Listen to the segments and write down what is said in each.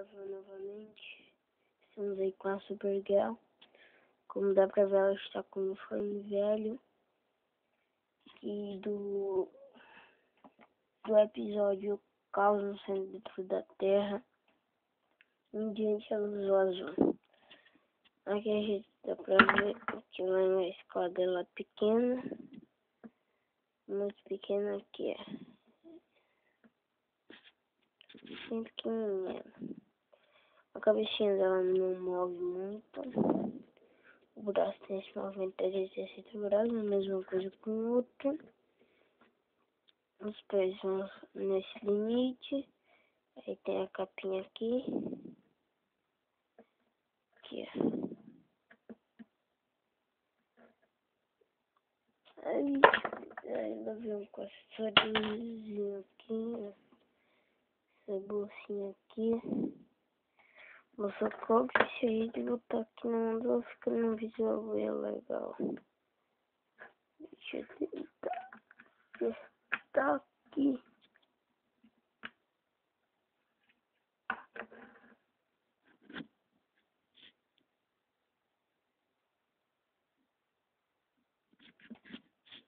gravando novamente. Estamos aí com a Supergirl. Como dá pra ver, ela está com o uniforme velho. E do episódio Caos no Centro da Terra em diante, ela usou azul. Aqui a gente dá pra ver que lá na escola dela é pequena. Muito pequena aqui é. Bem pequenininha. A cabecinha dela não move muito. O braço tem esse movimento 360 graus, a mesma coisa com o outro. Os pés vão nesse limite. Aí tem a capinha aqui. Aqui, ó. Aí ela vem com essa luzinha aqui. Essa bolsinha aqui. Bolsa cox, esse aí de botar aqui no mundo, fica no visual bem legal. Deixa eu testar aqui.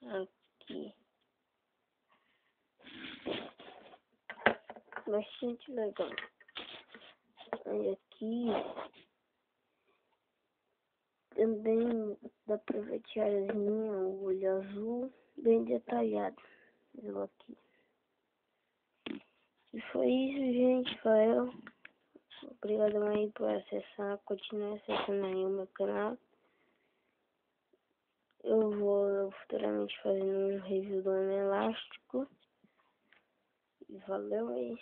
Aqui. Bastante legal. Aí aqui também dá pra ver a tiarazinha, o olho azul, bem detalhado. Eu aqui. E foi isso, gente. Valeu. Obrigado aí por acessar. Continue acessando aí o meu canal. Eu vou futuramente fazendo um review do Homem Elástico. E valeu aí.